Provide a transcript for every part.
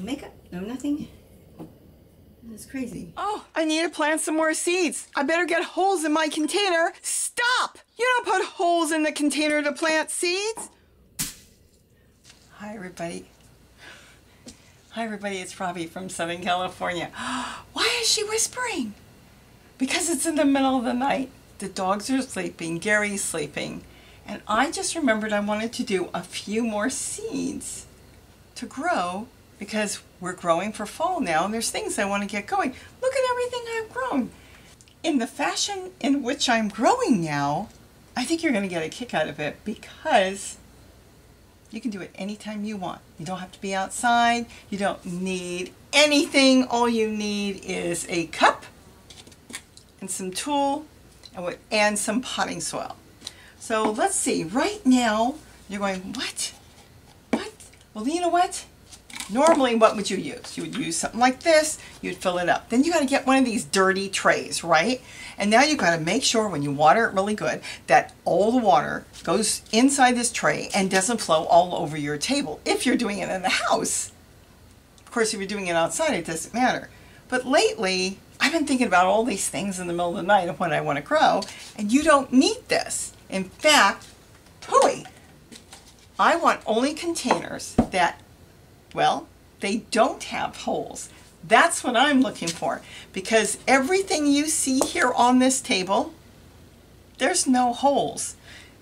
makeup? No, nothing. That's crazy. Oh, I need to plant some more seeds. I better get holes in my container. Stop! You don't put holes in the container to plant seeds. Hi, everybody. Hi, everybody. It's Robbie from Southern California. Why is she whispering? Because it's in the middle of the night. The dogs are sleeping. Gary's sleeping. And I just remembered I wanted to do a few more seeds to grow because we're growing for fall now and there's things I want to get going. Look at everything I've grown. In the fashion in which I'm growing now, I think you're going to get a kick out of it because you can do it anytime you want. You don't have to be outside. You don't need anything. All you need is a cup and some Tulle and some potting soil. So let's see. Right now, you're going, what? What? Well, you know what? Normally, what would you use? You would use something like this. You'd fill it up. Then you got to get one of these dirty trays, right? And now you've got to make sure when you water it really good that all the water goes inside this tray and doesn't flow all over your table. If you're doing it in the house. Of course, if you're doing it outside, it doesn't matter. But lately, I've been thinking about all these things in the middle of the night of what I want to grow, and you don't need this. In fact, Tulle, I want only containers that, well, they don't have holes. That's what I'm looking for, because everything you see here on this table, there's no holes.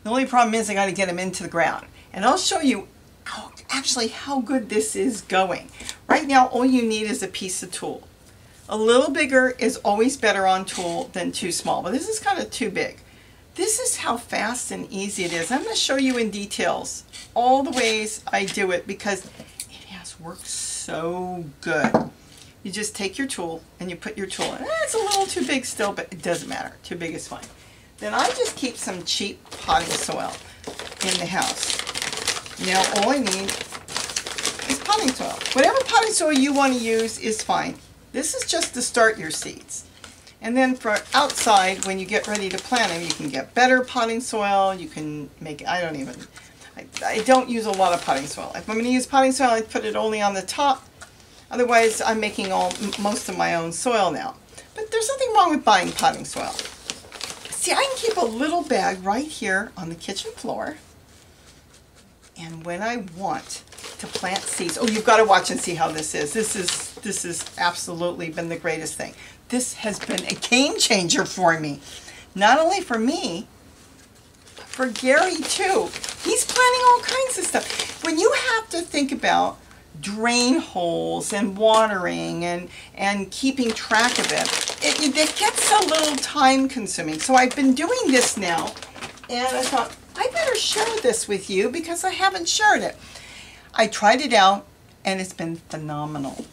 The only problem is I got to get them into the ground. And I'll show you how good this is going. Right now, all you need is a piece of Tulle. A little bigger is always better on Tulle than too small, but this is kind of too big. This is how fast and easy it is. I'm going to show you in details all the ways I do it because it has worked so good. You just take your Tulle and you put your Tulle in. It's a little too big still, but it doesn't matter. Too big is fine. Then I just keep some cheap potting soil in the house. Now all I need is potting soil. Whatever potting soil you want to use is fine. This is just to start your seeds. And then for outside, when you get ready to plant them, you can get better potting soil. You can make, I don't use a lot of potting soil. If I'm going to use potting soil, I put it only on the top. Otherwise, I'm making most of my own soil now. But there's nothing wrong with buying potting soil. See, I can keep a little bag right here on the kitchen floor. And when I want to plant seeds, oh, you've got to watch and see how this is. This has absolutely been the greatest thing. This has been a game changer for me. Not only for me, but for Gary too. He's planting all kinds of stuff. When you have to think about drain holes and watering and keeping track of it, it gets a little time consuming. So I've been doing this now, and I thought, I better share this with you because I haven't shared it. I tried it out, and it's been phenomenal.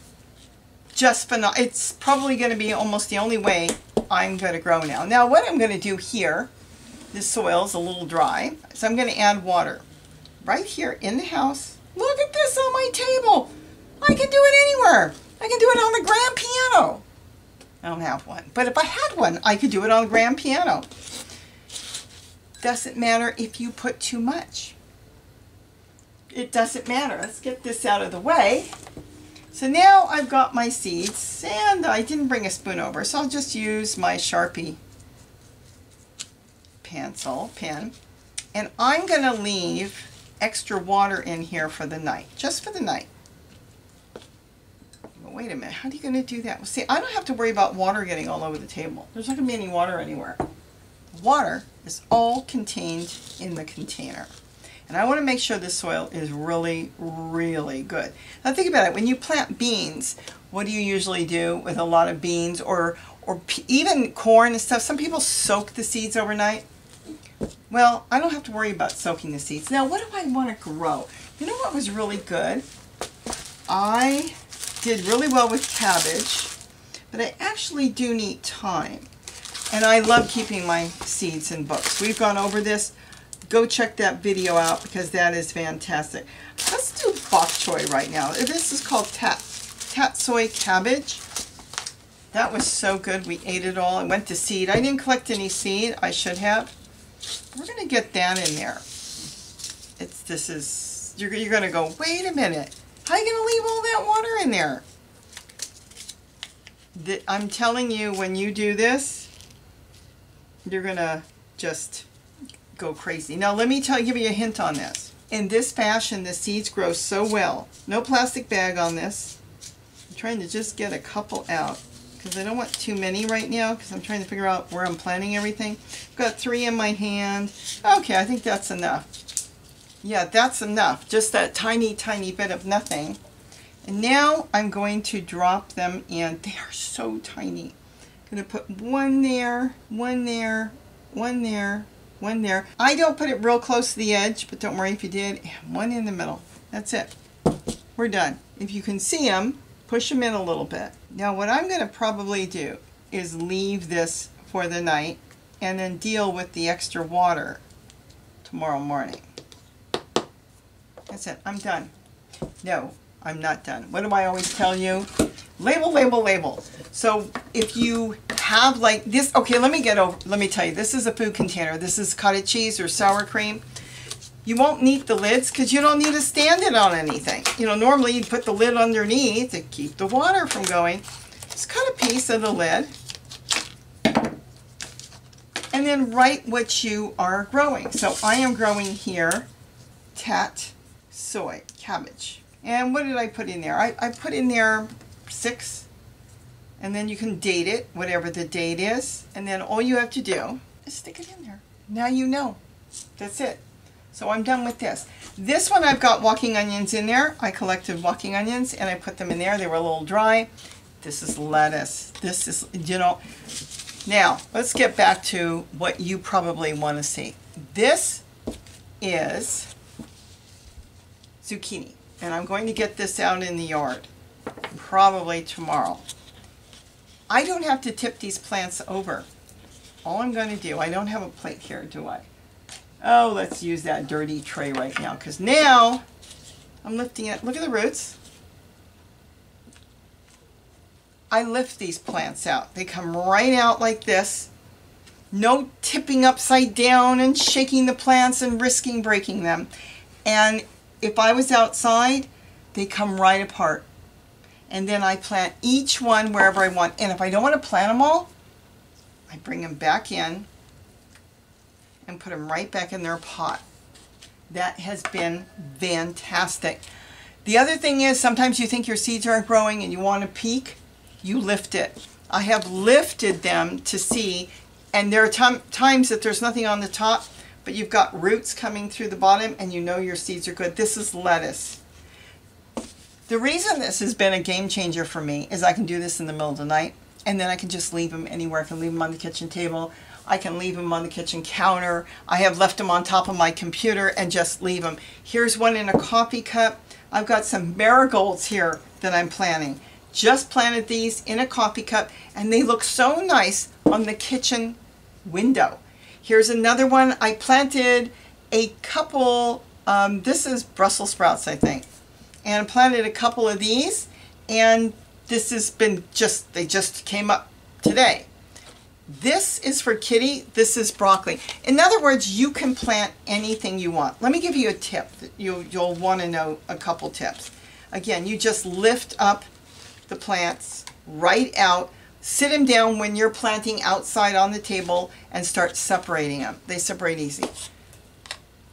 Just phenomenal. It's probably going to be almost the only way I'm going to grow now. Now, what I'm going to do here, this soil is a little dry, so I'm going to add water. Right here in the house. Look at this on my table. I can do it anywhere. I can do it on the grand piano. I don't have one, but if I had one, I could do it on the grand piano. Doesn't matter if you put too much. It doesn't matter. Let's get this out of the way. So now I've got my seeds, and I didn't bring a spoon over, so I'll just use my Sharpie pen, and I'm going to leave extra water in here for the night, just for the night. But wait a minute, how are you going to do that? Well, see, I don't have to worry about water getting all over the table. There's not going to be any water anywhere. Water is all contained in the container. And I want to make sure this soil is really, really good. Now think about it. When you plant beans, what do you usually do with a lot of beans or even corn and stuff? Some people soak the seeds overnight. Well, I don't have to worry about soaking the seeds. Now, what do I want to grow? You know what was really good? I did really well with cabbage, but I actually do need thyme. And I love keeping my seeds in books. We've gone over this. Go check that video out because that is fantastic. Let's do bok choy right now. This is called tatsoi cabbage. That was so good. We ate it all. I went to seed. I didn't collect any seed. I should have. We're going to get that in there. You're going to go, wait a minute. How are you going to leave all that water in there? I'm telling you, when you do this, you're going to just go crazy. Now, let me give you a hint on this. In this fashion, the seeds grow so well. No plastic bag on this. I'm trying to just get a couple out because I don't want too many right now because I'm trying to figure out where I'm planting everything. I've got 3 in my hand. Okay, I think that's enough. Yeah, that's enough. Just that tiny, tiny bit of nothing. And now I'm going to drop them in. They are so tiny. I'm going to put one there, one there, one there, one there. I don't put it real close to the edge, but don't worry if you did. And one in the middle. That's it. We're done. If you can see them, push them in a little bit. Now what I'm going to probably do is leave this for the night and then deal with the extra water tomorrow morning. That's it. I'm done. No, I'm not done. What do I always tell you? Label, label, label. So if you have like this, okay, let me tell you, this is a food container. This is cottage cheese or sour cream. You won't need the lids because you don't need to stand it on anything. You know, normally you'd put the lid underneath to keep the water from going. Just cut a piece of the lid and then write what you are growing. So I am growing here soy cabbage. And what did I put in there? I put in there 6, and then you can date it, whatever the date is, and then all you have to do is stick it in there. Now you know. That's it. So I'm done with this. This one I've got walking onions in there. I collected walking onions and I put them in there. They were a little dry. This is lettuce. This is, you know. Now, let's get back to what you probably want to see. This is zucchini. And I'm going to get this out in the yard probably tomorrow. I don't have to tip these plants over. All I'm going to do, I don't have a plate here, do I? Oh, let's use that dirty tray right now because now I'm lifting it. Look at the roots. I lift these plants out. They come right out like this. No tipping upside down and shaking the plants and risking breaking them. And if I was outside, they come right apart. And then I plant each one wherever I want. And if I don't want to plant them all, I bring them back in and put them right back in their pot. That has been fantastic. The other thing is sometimes you think your seeds aren't growing and you want to peek, you lift it. I have lifted them to see, and there are times that there's nothing on the top, but you've got roots coming through the bottom and you know your seeds are good. This is lettuce. The reason this has been a game changer for me is I can do this in the middle of the night and then I can just leave them anywhere. I can leave them on the kitchen table. I can leave them on the kitchen counter. I have left them on top of my computer and just leave them. Here's one in a coffee cup. I've got some marigolds here that I'm planting. Just planted these in a coffee cup and they look so nice on the kitchen window. Here's another one. I planted a couple, this is Brussels sprouts, I think. And I planted a couple of these and this has been they just came up today. This is for Kitty. This is broccoli. In other words, you can plant anything you want. Let me give you a tip. You'll want to know a couple tips. Again, you just lift up the plants right out. Sit them down when you're planting outside on the table and start separating them. They separate easy.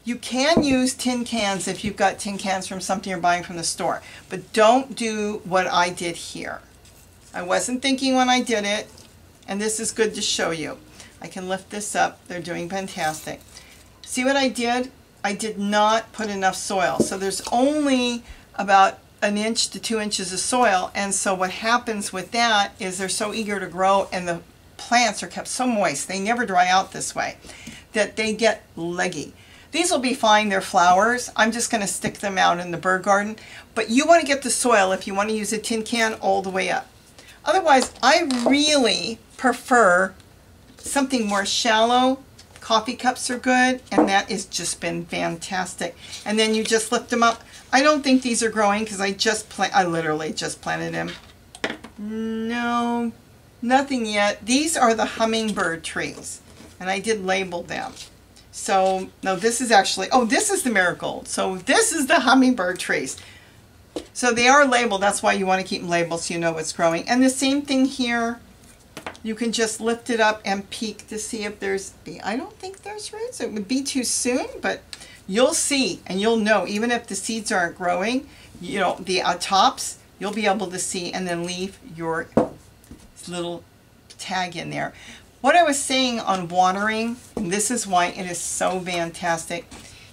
You can use tin cans if you've got tin cans from something you're buying from the store, but don't do what I did here. I wasn't thinking when I did it, and this is good to show you. I can lift this up. They're doing fantastic. See what I did? I did not put enough soil, so there's only about 1 inch to 2 inches of soil, and so what happens with that is they're so eager to grow and the plants are kept so moist, they never dry out this way, that they get leggy. These will be fine, they're flowers. I'm just going to stick them out in the bird garden, but you want to get the soil if you want to use a tin can all the way up. Otherwise, I really prefer something more shallow. Coffee cups are good, and that has just been fantastic. And then you just lift them up. I don't think these are growing because I literally just planted them. No, nothing yet. These are the hummingbird trees, and I did label them. So, no, this is actually, oh, this is the marigold. So this is the hummingbird trees. So they are labeled. That's why you want to keep them labeled so you know what's growing. And the same thing here. You can just lift it up and peek to see if there's, I don't think there's roots. It would be too soon, but you'll see and you'll know. Even if the seeds aren't growing, you know, the tops, you'll be able to see, and then leave your little tag in there. What I was saying on watering, and this is why it is so fantastic.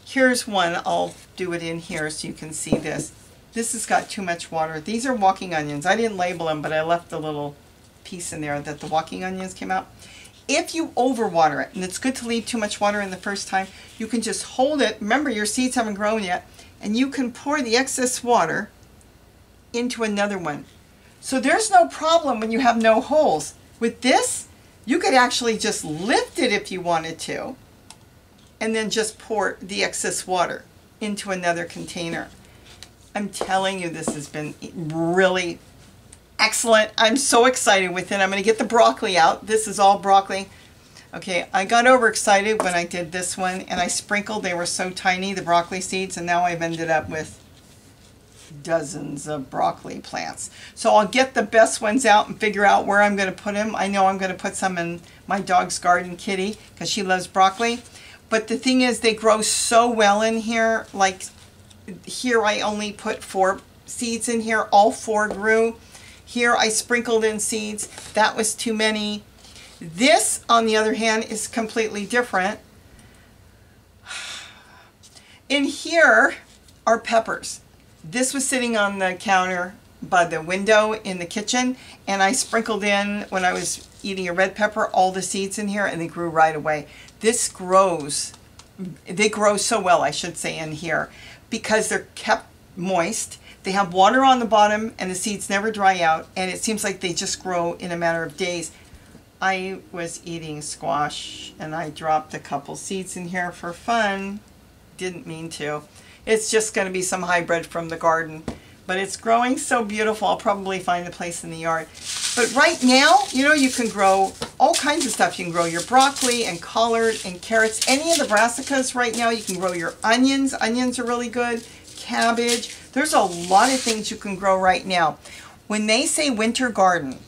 Here's one. I'll do it in here so you can see this. This has got too much water. These are walking onions. I didn't label them, but I left the little piece in there that the walking onions came out. If you overwater it, and it's good to leave too much water in the first time, you can just hold it. Remember, your seeds haven't grown yet, and you can pour the excess water into another one. So there's no problem when you have no holes. With this, you could actually just lift it if you wanted to, and then just pour the excess water into another container. I'm telling you, this has been really excellent. I'm so excited with it. I'm going to get the broccoli out. This is all broccoli. Okay, I got overexcited when I did this one, and I sprinkled. They were so tiny, the broccoli seeds, and now I've ended up with dozens of broccoli plants. So I'll get the best ones out and figure out where I'm going to put them. I know I'm going to put some in my dog's garden, Kitty, because she loves broccoli. But the thing is, they grow so well in here. Like here, I only put 4 seeds in here. All 4 grew. Here I sprinkled in seeds. That was too many. This, on the other hand, is completely different. In here are peppers. This was sitting on the counter by the window in the kitchen, and I sprinkled in, when I was eating a red pepper, all the seeds in here, and they grew right away. This grows, they grow so well, I should say, in here, because they're kept moist. They have water on the bottom, and the seeds never dry out, and it seems like they just grow in a matter of days. I was eating squash, and I dropped a couple seeds in here for fun. Didn't mean to. It's just going to be some hybrid from the garden. But it's growing so beautiful. I'll probably find a place in the yard. But right now, you know, you can grow all kinds of stuff. You can grow your broccoli and collard and carrots. Any of the brassicas right now, you can grow your onions. Onions are really good. Cabbage. There's a lot of things you can grow right now. When they say winter garden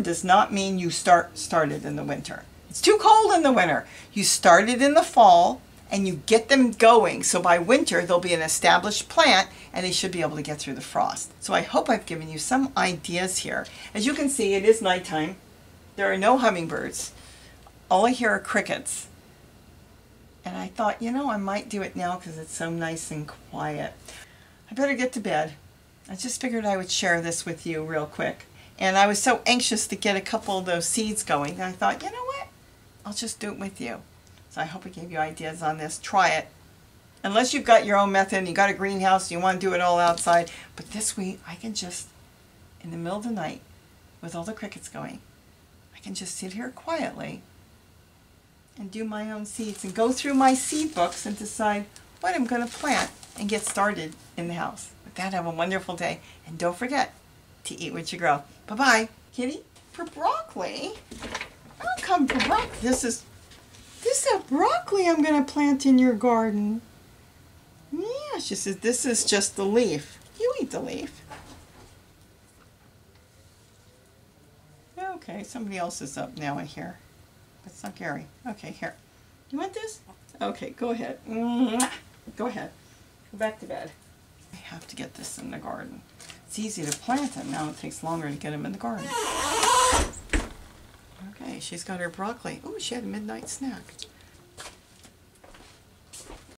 does not mean you started in the winter. It's too cold in the winter. You started in the fall, and you get them going, so by winter they'll be an established plant and they should be able to get through the frost. So I hope I've given you some ideas here. As you can see, it is nighttime. There are no hummingbirds. All I hear are crickets. And I thought, you know, I might do it now because it's so nice and quiet. I better get to bed. I just figured I would share this with you real quick. And I was so anxious to get a couple of those seeds going. And I thought, you know what? I'll just do it with you. So I hope I gave you ideas on this. Try it. Unless you've got your own method and you got a greenhouse, you want to do it all outside. But this week, I can just, in the middle of the night, with all the crickets going, I can just sit here quietly and do my own seeds and go through my seed books and decide what I'm going to plant and get started in the house. With that, have a wonderful day. And don't forget to eat what you grow. Bye-bye. Kitty, for broccoli, I'll come for broccoli. This is a broccoli I'm going to plant in your garden. Yeah, she says this is just the leaf. You eat the leaf. Okay, somebody else is up now in here. That's not Gary. Okay, here. You want this? Okay, go ahead. Go ahead. Go back to bed. I have to get this in the garden. It's easy to plant them. Now it takes longer to get them in the garden. Okay, she's got her broccoli. Oh, she had a midnight snack.